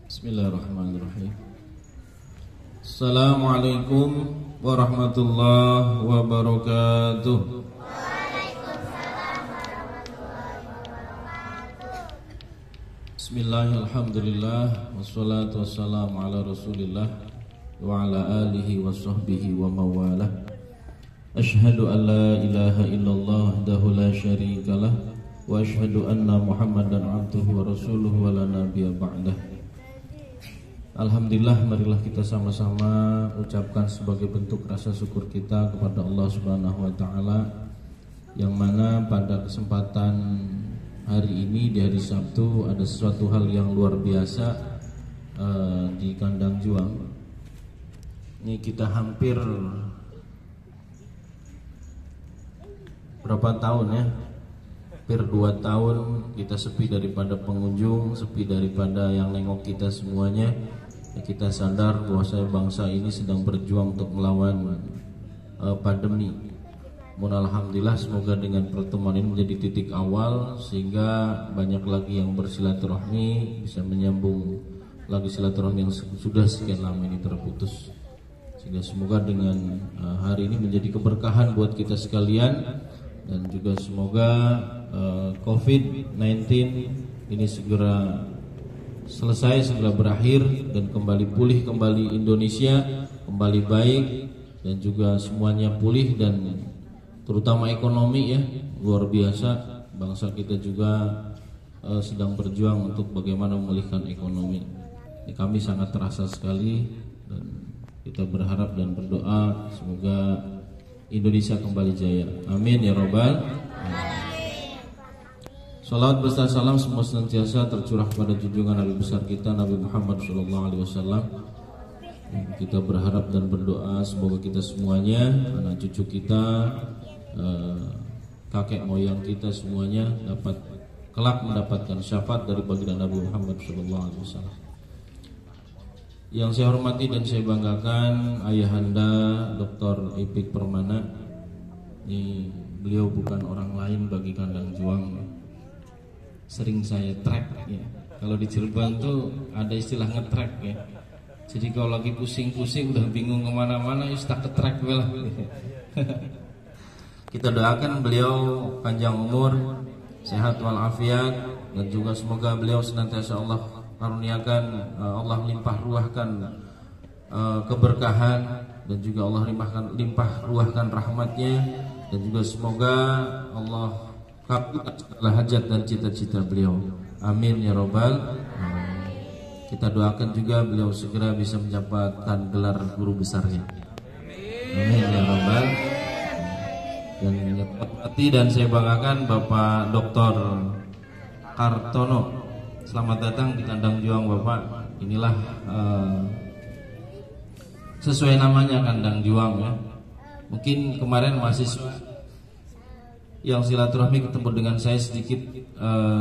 Bismillahirrahmanirrahim. Assalamualaikum warahmatullahi wabarakatuh. Bismillahirrahmanirrahim. Wassalatu wassalamu ala rasulillah wa ala alihi wa sahbihi wa mawalah. Ashhadu an la ilaha illallah wahdahu la syarikalah wa ashhadu anna Muhammadan abduhu wa rasuluhu wa la nabiyya ba'dah. Alhamdulillah, marilah kita sama-sama ucapkan sebagai bentuk rasa syukur kita kepada Allah Subhanahu wa taala, yang mana pada kesempatan hari ini di hari Sabtu ada sesuatu hal yang luar biasa di kandang juang. Ini kita hampir berapa tahun ya? Hampir 2 tahun kita sepi daripada pengunjung, sepi daripada yang nengok kita semuanya. Kita sadar bahwa bangsa ini sedang berjuang untuk melawan pandemi. Alhamdulillah, semoga dengan pertemuan ini menjadi titik awal sehingga banyak lagi yang bersilaturahmi, bisa menyambung lagi silaturahmi yang sudah sekian lama ini terputus. Sehingga semoga dengan hari ini menjadi keberkahan buat kita sekalian, dan juga semoga COVID-19 ini segera selesai, segera berakhir, dan kembali pulih kembali Indonesia, kembali baik, dan juga semuanya pulih, dan terutama ekonomi ya, luar biasa. Bangsa kita juga sedang berjuang untuk bagaimana memulihkan ekonomi. Ini kami sangat terasa sekali, dan kita berharap dan berdoa semoga Indonesia kembali jaya. Amin ya robbal alamin. Salawat beserta salam semua senantiasa tercurah pada junjungan Nabi besar kita Nabi Muhammad SAW. Kita berharap dan berdoa semoga kita semuanya, anak cucu kita, kakek moyang kita semuanya dapat kelak mendapatkan syafaat dari baginda Nabi Muhammad SAW. Yang saya hormati dan saya banggakan ayahanda Dr. Ipik Permana. Ini beliau bukan orang lain bagi kandang juang. Sering saya track ya. Kalau di Cirebon tuh ada istilah nge-track ya. Jadi kalau lagi pusing-pusing udah bingung kemana-mana, tak ke-track lah. Kita doakan beliau panjang umur, sehat walafiat, dan juga semoga beliau senantiasa Allah karuniakan, Allah limpah ruahkan keberkahan, dan juga Allah limpah ruahkan rahmatnya, dan juga semoga Allah kabulkan segala hajat dan cita-cita beliau. Amin ya robbal alamin. Kita doakan juga beliau segera bisa mendapatkan gelar guru besarnya. Amin ya robbal. Dan yang hormati dan saya banggakan Bapak Dr. Kartono. Selamat datang di kandang juang Bapak. Inilah sesuai namanya kandang juang ya. Mungkin kemarin mahasiswa yang silaturahmi ketemu dengan saya sedikit,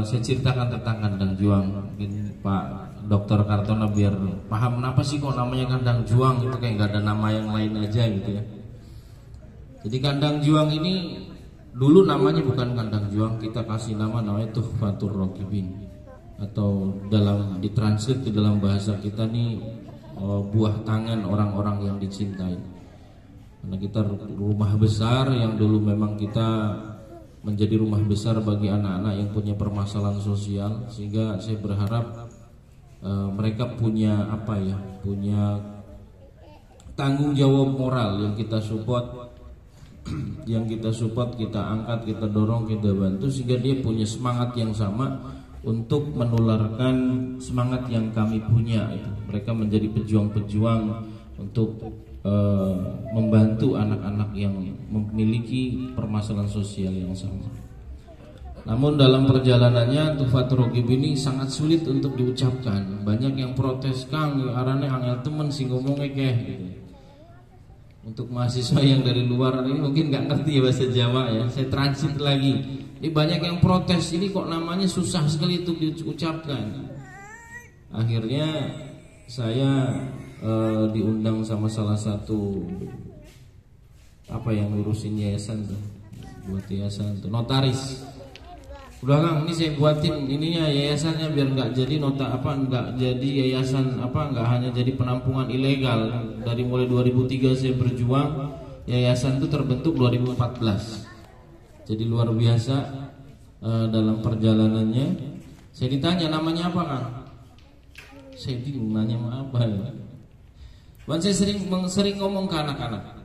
saya ceritakan tentang kandang juang. Mungkin Pak Dr. Kartono biar paham kenapa sih kok namanya kandang juang, itu kayak nggak ada nama yang lain aja gitu ya. Jadi kandang juang ini dulu namanya bukan kandang juang, kita kasih namanya Tuhfatur Raqibin, atau dalam ditranslate ke dalam bahasa kita nih buah tangan orang-orang yang dicintai. Karena kita rumah besar yang dulu memang kita menjadi rumah besar bagi anak-anak yang punya permasalahan sosial, sehingga saya berharap mereka punya punya tanggung jawab moral yang kita support, kita angkat, kita dorong, kita bantu, sehingga dia punya semangat yang sama untuk menularkan semangat yang kami punya. Mereka menjadi pejuang-pejuang untuk membantu anak-anak yang memiliki permasalahan sosial yang sama. Namun dalam perjalanannya Tuhfatur Raqibin ini sangat sulit untuk diucapkan. Banyak yang protes, Kang, arane angel temen sih ngomongnya kayak gitu. Untuk mahasiswa yang dari luar ini mungkin nggak ngerti bahasa Jawa ya, saya transit lagi. Ini banyak yang protes, ini kok namanya susah sekali untuk diucapkan. Akhirnya saya diundang sama salah satu yang ngurusin yayasan tuh, buat yayasan tuh, notaris Udah Kang, ini saya buatin ininya yayasannya biar nggak jadi nggak jadi yayasan nggak hanya jadi penampungan ilegal. Dari mulai 2003 saya berjuang, yayasan itu terbentuk 2014. Jadi luar biasa dalam perjalanannya. Saya ditanya namanya apa Kang? Saya bingung nanya apa ya. Dan saya sering ngomong ke anak-anak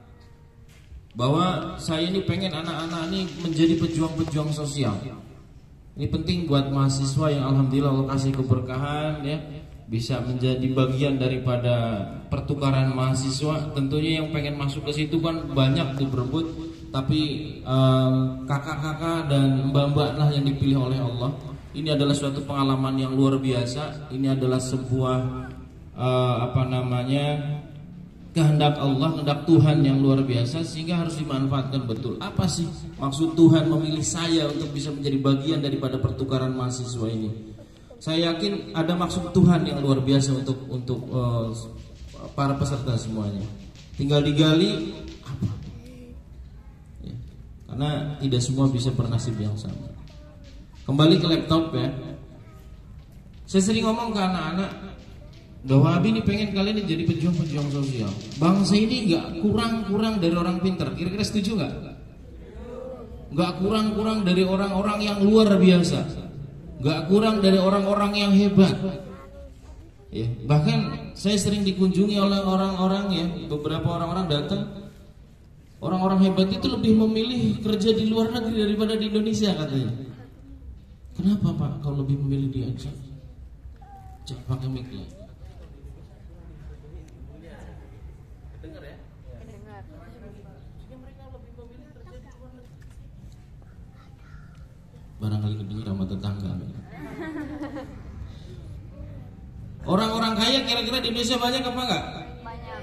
bahwa saya ini pengen anak-anak ini menjadi pejuang-pejuang sosial. Ini penting buat mahasiswa yang alhamdulillah Allah kasih keberkahan ya, bisa menjadi bagian daripada pertukaran mahasiswa. Tentunya yang pengen masuk ke situ kan banyak tuh berebut, tapi kakak-kakak dan mbak-mbak lah yang dipilih oleh Allah. Ini adalah suatu pengalaman yang luar biasa. Ini adalah sebuah kehendak Allah, kehendak Tuhan yang luar biasa, sehingga harus dimanfaatkan betul. Apa sih maksud Tuhan memilih saya untuk bisa menjadi bagian daripada pertukaran mahasiswa ini? Saya yakin ada maksud Tuhan yang luar biasa untuk para peserta semuanya. Tinggal digali apa? Ya, karena tidak semua bisa bernasib yang sama. Kembali ke laptop ya. Saya sering ngomong ke anak-anak bahwa Abi ini pengen kalian ini jadi pejuang-pejuang sosial. Bangsa ini nggak kurang-kurang dari orang pintar. Kira-kira setuju nggak? Nggak kurang-kurang dari orang-orang yang luar biasa. Nggak kurang dari orang-orang yang hebat. Ya, bahkan saya sering dikunjungi oleh orang-orang ya, beberapa orang-orang datang. Orang-orang hebat itu lebih memilih kerja di luar negeri daripada di Indonesia katanya. Kenapa Pak? Kau lebih memilih di Aceh? Jangan pakai mic ya. Dengar ya? Dengar. Mereka lebih memilih kerja di luar negeri. Barangkali kedengar sama tetangga. Orang-orang kaya kira-kira di Indonesia banyak apa enggak?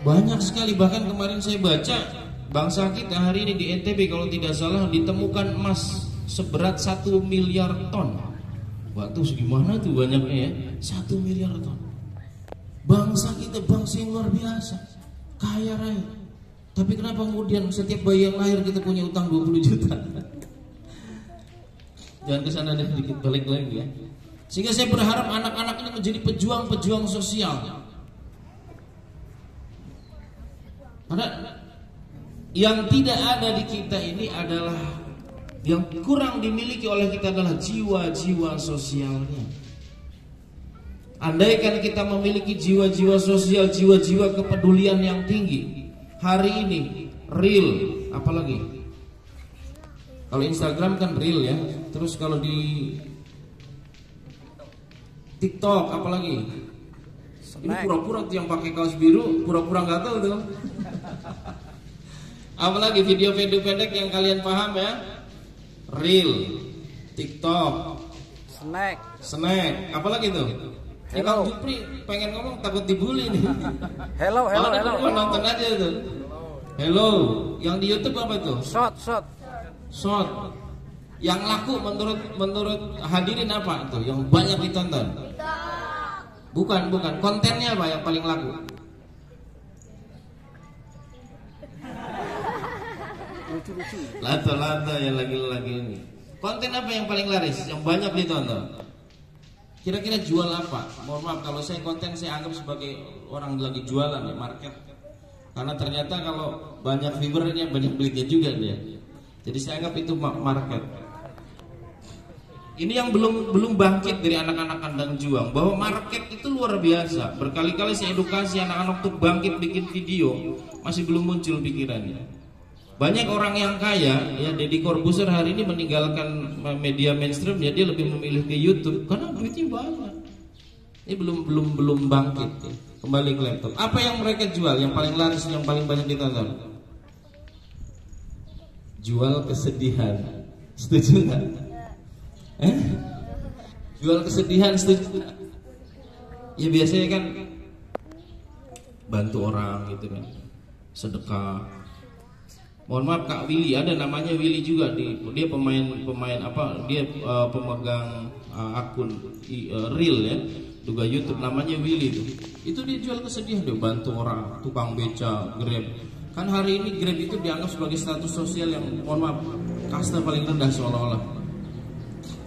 Banyak sekali. Bahkan kemarin saya baca bangsa kita hari ini di NTB kalau tidak salah ditemukan emas seberat 1 miliar ton. Waktu segimana tuh banyaknya ya? 1 miliar ton. Bangsa kita bangsa yang luar biasa, kaya raya. Tapi kenapa kemudian setiap bayi yang lahir kita punya utang 20 juta? Jangan kesana deh, sedikit balik lagi ya. Sehingga saya berharap anak-anak ini menjadi pejuang-pejuang sosial. Karena yang tidak ada di kita ini adalah, yang kurang dimiliki oleh kita adalah jiwa-jiwa sosialnya. Andaikan kita memiliki jiwa-jiwa sosial, jiwa-jiwa kepedulian yang tinggi, hari ini real, apalagi kalau Instagram kan real ya. Terus kalau di TikTok apalagi, ini pura-pura tuh yang pakai kaos biru, pura-pura nggak tahu tuh. Apalagi video-video pendek yang kalian paham ya. Reel, TikTok, snack, apalagi tuh? Hello. Jupri pengen ngomong takut dibully nih. Hello. Nonton aja tuh. Hello, yang di YouTube apa tuh? Short. Yang laku menurut hadirin apa tuh? Yang banyak ditonton? Bukan. Kontennya apa yang paling laku? Lata yang lagi ini. Konten apa yang paling laris, yang banyak ditonton? Kira-kira jual apa? Mohon maaf kalau saya konten saya anggap sebagai orang lagi jualan ya, market. Karena ternyata kalau banyak viewernya banyak duitnya juga dia. Jadi saya anggap itu market. Ini yang belum bangkit dari anak-anak kandang juang, bahwa market itu luar biasa. Berkali-kali saya edukasi anak-anak untuk bangkit bikin video, masih belum muncul pikirannya. Banyak orang yang kaya, ya Deddy Corbuzier hari ini meninggalkan media mainstream, ya dia lebih memilih ke YouTube karena duitnya banyak. Ini belum bangkit. Kembali ke laptop. Apa yang mereka jual? Yang paling laris, yang paling banyak ditonton? Jual kesedihan. Setuju nggak? Jual kesedihan, setuju nggak? Ya biasanya kan bantu orang gitu kan, sedekah. Mohon maaf Kak Willy, ada namanya Willy juga, dia pemain apa? Dia pemegang akun real ya, juga YouTube, namanya Willy tuh. Itu dia jual kesedihan, dia bantu orang, tukang beca, Grab. Kan hari ini Grab itu dianggap sebagai status sosial yang mohon maaf kasta paling rendah seolah-olah.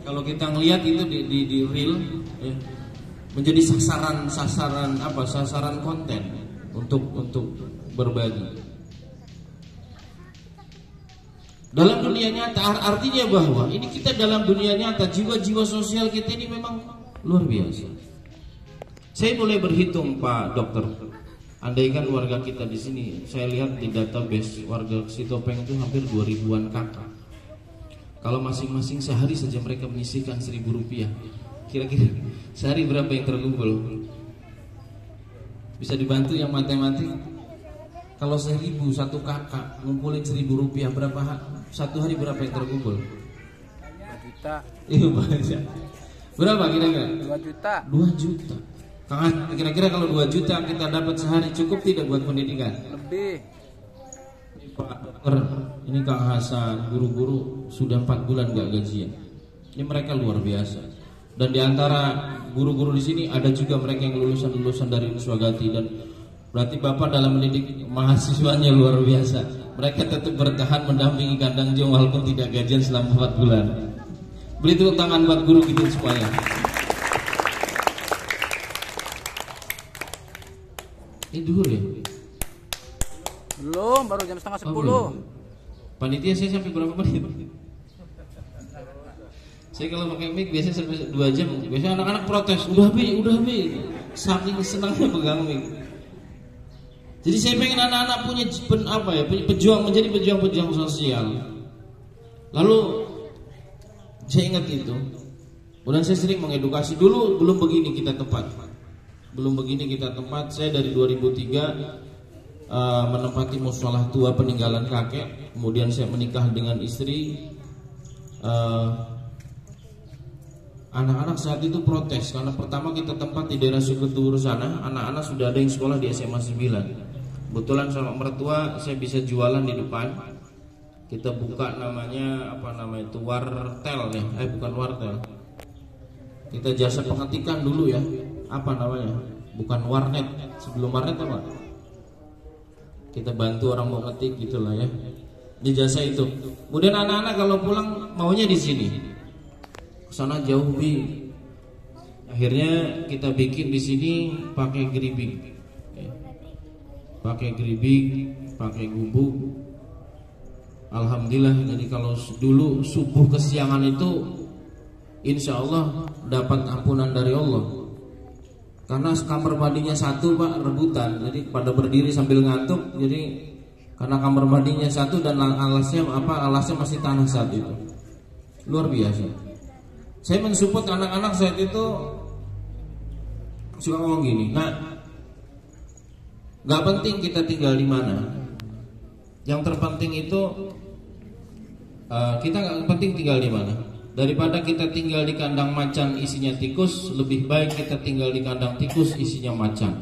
kalau kita ngelihat itu di real ya, menjadi sasaran konten untuk berbagi. Dalam dunia nyata, artinya bahwa ini kita dalam dunia nyata, jiwa-jiwa sosial kita ini memang luar biasa. Saya mulai berhitung, Pak Dokter, andaikan warga kita di sini, saya lihat di database warga Sitopeng itu hampir 2000-an kakak. Kalau masing-masing sehari saja mereka menyisihkan 1.000 rupiah, kira-kira sehari berapa yang terkumpul? Bisa dibantu yang matematik? Kalau 1.000 satu kakak ngumpulin 1.000 rupiah, berapa satu hari berapa yang terkumpul? 2 juta. Iya banyak. Berapa kira-kira? 2 juta. 2 juta. Kira-kira kalau 2 juta kita dapat sehari cukup tidak buat pendidikan? Lebih. Pak Dokter, ini Kang Hasan, guru-guru sudah 4 bulan gak gajian. Ini mereka luar biasa. Dan diantara guru-guru di sini ada juga mereka yang lulusan dari Wiswagati, dan berarti Bapak dalam mendidik mahasiswanya luar biasa. Mereka tetap bertahan mendampingi Kandang Jong walaupun tidak gajian selama 4 bulan. Beri tepuk tangan buat guru kita semuanya. Ini duhur ya? Belum, baru jam setengah 10. Panitia saya sampai berapa menit? Saya kalau pakai mic biasanya sampai 2 jam. Biasanya anak-anak protes, udah habis. Saking senangnya pegang mic. Jadi saya pengen anak-anak punya pejuang, menjadi pejuang sosial. Lalu saya ingat itu. Kemudian saya sering mengedukasi. Dulu belum begini kita tempat. Saya dari 2003 menempati musholah tua peninggalan kakek. Kemudian saya menikah dengan istri. Anak-anak saat itu protes karena pertama kita tempat di daerah Suketur sana, anak-anak sudah ada yang sekolah di SMA 9. Kebetulan sama mertua saya bisa jualan di depan. Kita buka namanya wartel ya, bukan wartel. Kita jasa pengetikan dulu ya. Apa namanya? Bukan warnet. Sebelum warnet apa? Kita bantu orang mau ngetik gitulah ya. Di jasa itu. Kemudian anak-anak kalau pulang maunya di sini. Sana jauh bi. Akhirnya kita bikin di sini pakai geribing. Pakai gubuk. Alhamdulillah. Jadi kalau dulu subuh kesiangan itu insya Allah dapat ampunan dari Allah. Karena kamar mandinya satu Pak, rebutan. Jadi pada berdiri sambil ngantuk. Jadi karena kamar mandinya satu dan alasnya masih tanah saat itu. Luar biasa. Saya mensupport anak-anak saat itu suka ngomong gini. Nah, gak penting kita tinggal di mana. Yang terpenting itu kita gak penting tinggal di mana. Daripada kita tinggal di kandang macan isinya tikus, lebih baik kita tinggal di kandang tikus isinya macan.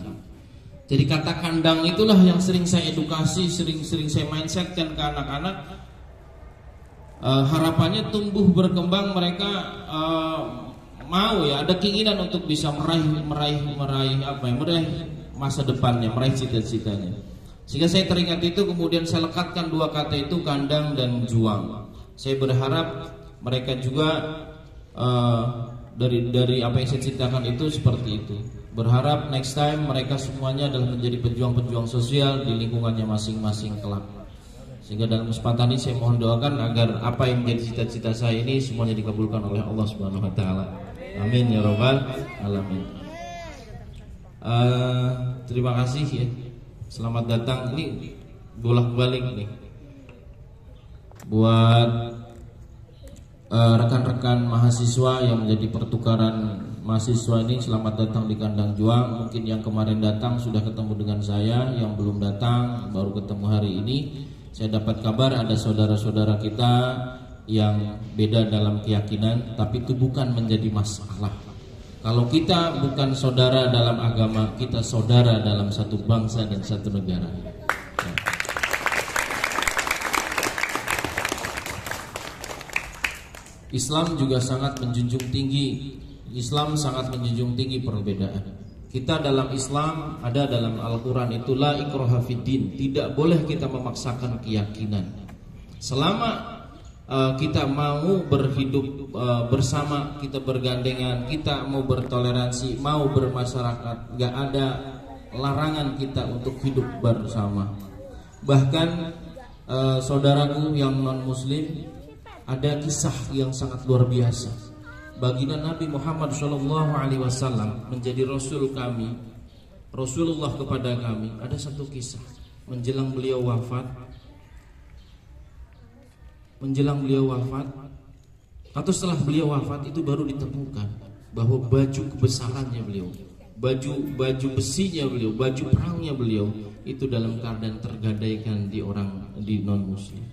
Jadi kata kandang itulah yang sering saya edukasi, sering saya mindsetkan ke anak-anak. Harapannya tumbuh berkembang, mereka mau ya, ada keinginan untuk bisa meraih masa depannya, meraih cita-citanya. Sehingga saya teringat itu, kemudian saya lekatkan 2 kata itu, kandang dan juang. Saya berharap mereka juga dari apa yang saya ceritakan itu seperti itu. Berharap next time mereka semuanya adalah menjadi pejuang-pejuang sosial di lingkungannya masing-masing kelak. Sehingga dalam kesempatan ini saya mohon doakan agar apa yang menjadi cita-cita saya ini semuanya dikabulkan oleh Allah Subhanahu wa taala. Amin ya rabbal alamin. Terima kasih ya. Selamat datang, ini bolak-balik nih buat rekan-rekan mahasiswa yang menjadi pertukaran mahasiswa ini. Selamat datang di Kandang Juang. Mungkin yang kemarin datang sudah ketemu dengan saya, yang belum datang baru ketemu hari ini. Saya dapat kabar ada saudara-saudara kita yang beda dalam keyakinan, tapi itu bukan menjadi masalah. Kalau kita bukan saudara dalam agama, kita saudara dalam satu bangsa dan satu negara. Islam juga sangat menjunjung tinggi. Islam sangat menjunjung tinggi perbedaan. Kita dalam Islam, ada dalam Al-Quran itu la ikraha fiddin, tidak boleh kita memaksakan keyakinan. Selama kita mau berhidup bersama, kita bergandengan, kita mau bertoleransi, mau bermasyarakat, gak ada larangan kita untuk hidup bersama. Bahkan saudaraku yang non muslim, ada kisah yang sangat luar biasa. Baginda Nabi Muhammad SAW menjadi Rasul kami, Rasulullah kepada kami. Ada satu kisah menjelang beliau wafat atau setelah beliau wafat itu baru ditemukan bahwa baju kebesarannya beliau, baju besinya beliau, baju perangnya beliau itu dalam keadaan tergadaikan di non muslim.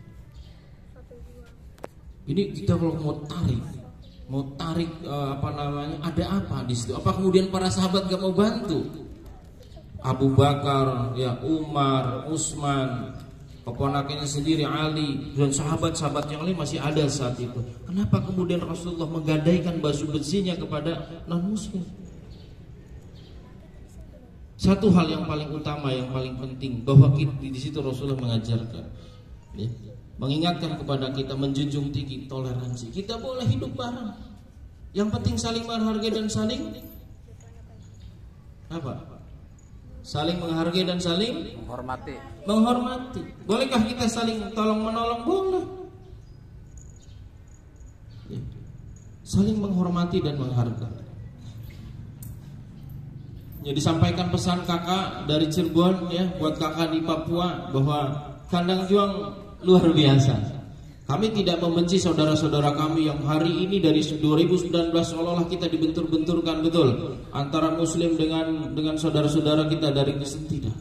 Ini kita kalau mau tarik ada apa di situ? Apa kemudian para sahabat gak mau bantu? Abu Bakar, ya Umar, Utsman, keponakannya sendiri Ali, dan sahabat-sahabat yang lain masih ada saat itu. Kenapa kemudian Rasulullah menggadaikan baju besinya kepada non muslim? Satu hal yang paling utama, yang paling penting, bahwa di situ Rasulullah mengajarkan, ya, mengingatkan kepada kita, menjunjung tinggi toleransi. Kita boleh hidup bareng, yang penting saling menghargai dan saling saling menghargai dan saling menghormati. Bolehkah kita saling tolong menolong? Boleh. Ya. Saling menghormati dan menghargai. Ya, disampaikan pesan kakak dari Cirebon, ya, buat kakak di Papua, bahwa kandang juang luar biasa. Kami tidak membenci saudara-saudara kami yang hari ini dari 2019 seolah-olah kita dibentur-benturkan, betul, antara muslim dengan saudara-saudara kita dari Kristen. Tidak.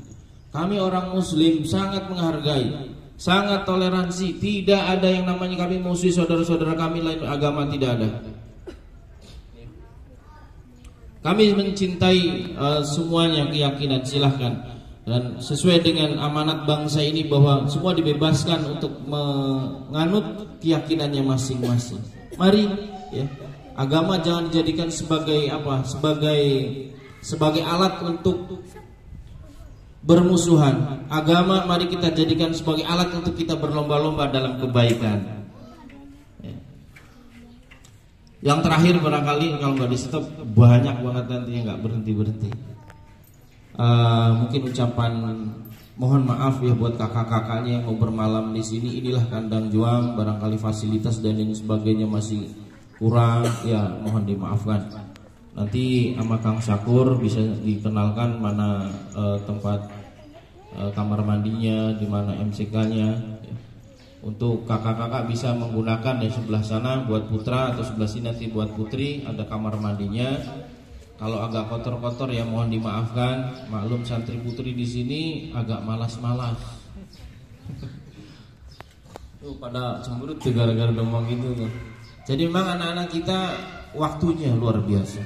Kami orang muslim sangat menghargai, sangat toleransi. Tidak ada yang namanya kami musuh saudara-saudara kami lain agama, tidak ada. Kami mencintai semuanya keyakinan, silahkan. Dan sesuai dengan amanat bangsa ini bahwa semua dibebaskan untuk menganut keyakinannya masing-masing. Mari, ya, agama jangan dijadikan sebagai sebagai alat untuk bermusuhan. Agama mari kita jadikan sebagai alat untuk kita berlomba-lomba dalam kebaikan. Ya. Yang terakhir barangkali kalau nggak di stop banyak banget nanti nggak berhenti. Mungkin ucapan mohon maaf ya buat kakak-kakaknya yang mau bermalam di sini. Inilah kandang juang, barangkali fasilitas dan lain sebagainya masih kurang, ya mohon dimaafkan. Nanti sama Kang Syakur bisa dikenalkan mana tempat kamar mandinya, di mana MCK-nya. Ya. Untuk kakak-kakak bisa menggunakan di sebelah sana buat putra, atau sebelah sini nanti buat putri, ada kamar mandinya. Kalau agak kotor-kotor ya mohon dimaafkan. Maklum santri putri di sini agak malas-malas. Tuh pada cemberut tuh gara-gara ngomong gitu tuh. Jadi memang anak-anak kita waktunya luar biasa.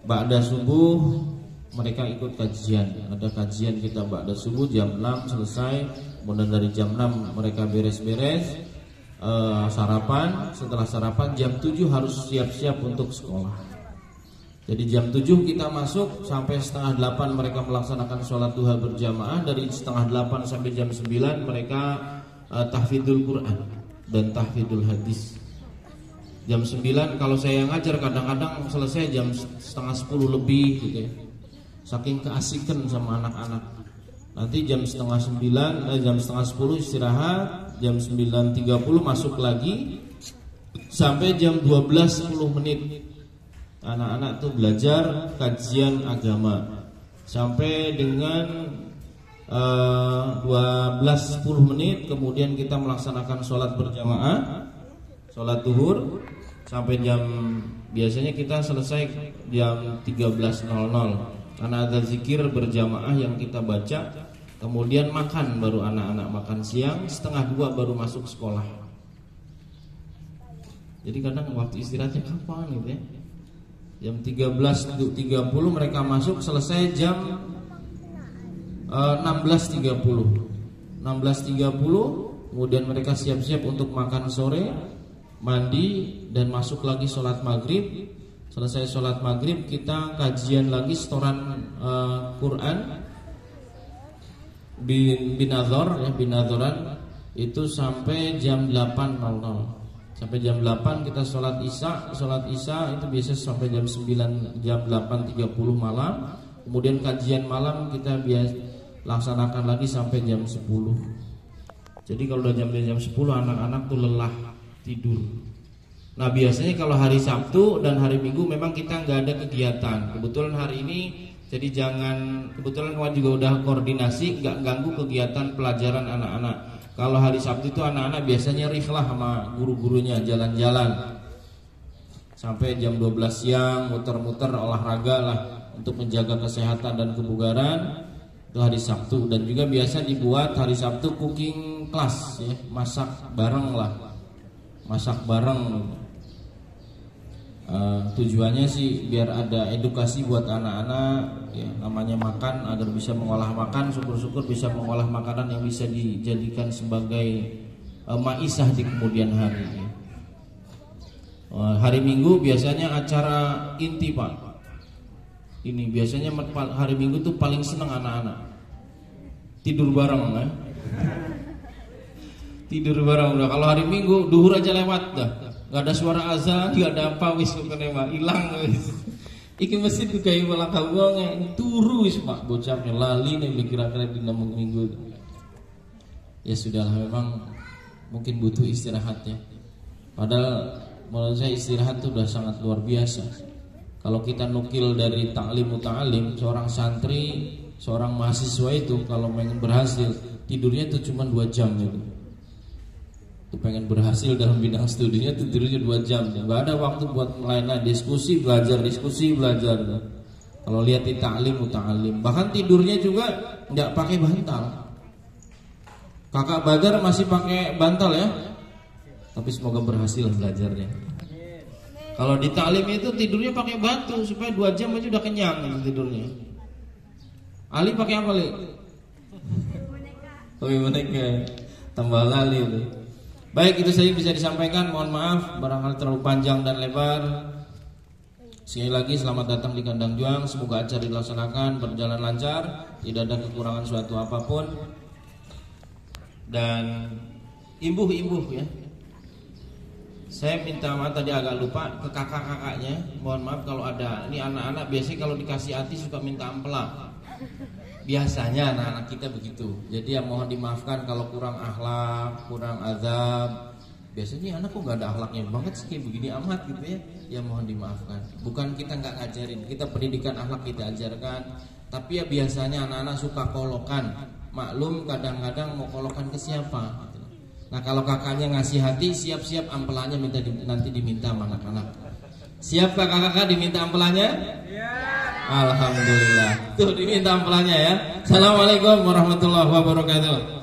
Ba'da subuh mereka ikut kajian. Ada kajian kita ba'da subuh jam 6 selesai. Kemudian dari jam 6 mereka beres-beres, sarapan. Setelah sarapan jam 7 harus siap-siap untuk sekolah. Jadi jam 7 kita masuk, sampai setengah 8 mereka melaksanakan sholat duha berjamaah. Dari setengah 8 sampai jam 9 mereka tahfidzul Quran dan tahfidzul hadis. Jam 9 kalau saya ngajar kadang-kadang selesai jam setengah 10 lebih gitu ya. Saking keasikan sama anak-anak. Nanti jam setengah 9, jam setengah 10 istirahat, jam 9.30 masuk lagi sampai jam 12.10 menit. Anak-anak tuh belajar kajian agama sampai dengan 12.10 menit. Kemudian kita melaksanakan sholat berjamaah, sholat duhur sampai biasanya kita selesai jam 13.00 karena ada zikir berjamaah yang kita baca. Kemudian makan, baru anak-anak makan siang, setengah 2 baru masuk sekolah. Jadi kadang waktu istirahatnya kapan gitu ya. Jam 13.30 mereka masuk, selesai jam 16.30. Kemudian mereka siap-siap untuk makan sore, mandi, dan masuk lagi sholat maghrib. Selesai sholat maghrib kita kajian lagi setoran Quran binadhor ya, binadhoran itu sampai jam 8.00. Sampai jam 8 kita sholat isya itu biasa sampai jam 9, jam 8.30 malam. Kemudian kajian malam kita biasa laksanakan lagi sampai jam 10. Jadi kalau udah jam 10 anak-anak tuh lelah tidur. Nah biasanya kalau hari Sabtu dan hari Minggu memang kita nggak ada kegiatan. Kebetulan hari ini jadi kebetulan kawan juga udah koordinasi nggak ganggu kegiatan pelajaran anak-anak. Kalau hari Sabtu itu anak-anak biasanya rihlah sama guru-gurunya jalan-jalan sampai jam 12 siang, muter-muter olahraga lah untuk menjaga kesehatan dan kebugaran. Itu hari Sabtu. Dan juga biasa dibuat hari Sabtu cooking class ya, masak bareng. Tujuannya sih biar ada edukasi buat anak-anak ya, namanya makan agar bisa mengolah makan, syukur-syukur bisa mengolah makanan yang bisa dijadikan sebagai maisah di kemudian hari ya. Hari Minggu biasanya acara inti Pak. Ini biasanya hari Minggu tuh paling seneng anak-anak tidur bareng ya. Tidur bareng udah. Kalau hari Minggu duhur aja lewat dah. Gak ada suara azan, gak ada apa wis pokoknya Pak, hilang wis. Iki masjid juga yang malah kawangnya turu wis Pak, bocahnya lali nih kira-kira di minggu. Ya sudahlah, memang mungkin butuh istirahat ya. Padahal menurut saya istirahat itu udah sangat luar biasa. Kalau kita nukil dari ta'lim muta'alim, seorang santri, seorang mahasiswa itu kalau pengen berhasil tidurnya itu cuma 2 jam gitu. Itu pengen berhasil dalam bidang studinya tidurnya 2 jam. Gak ada waktu buat lain-lain, diskusi belajar. Kalau lihat di ta'lim muta'alim, bahkan tidurnya juga nggak pakai bantal. Kakak Badar masih pakai bantal ya. Tapi semoga berhasil belajarnya. Kalau di ta'lim itu tidurnya pakai batu supaya 2 jam aja udah kenyang gitu tidurnya. Ali pakai apa li? Boneka. Tambah lali li. Baik, itu saja bisa disampaikan. Mohon maaf barangkali terlalu panjang dan lebar. Sekali lagi selamat datang di Kandang Juang. Semoga acara dilaksanakan berjalan lancar, tidak ada kekurangan suatu apapun. Dan imbuh ya. Saya minta maaf tadi agak lupa ke kakak-kakaknya. Mohon maaf kalau ada. Ini anak-anak biasanya kalau dikasih hati suka minta ampela. Biasanya anak-anak kita begitu. Jadi ya mohon dimaafkan kalau kurang akhlak, kurang azab. Biasanya anak kok gak ada akhlaknya banget sih kayak begini amat gitu ya. Ya mohon dimaafkan. Bukan kita gak ngajarin, kita pendidikan akhlak kita ajarkan. Tapi ya biasanya anak-anak suka kolokan. Maklum kadang-kadang mau kolokan ke siapa. Nah kalau kakaknya ngasih hati, siap-siap ampelannya nanti diminta sama anak-anak. Siap kakak-kakak diminta ampelannya? Alhamdulillah. Tuh diminta ampelannya ya. Assalamualaikum warahmatullahi wabarakatuh.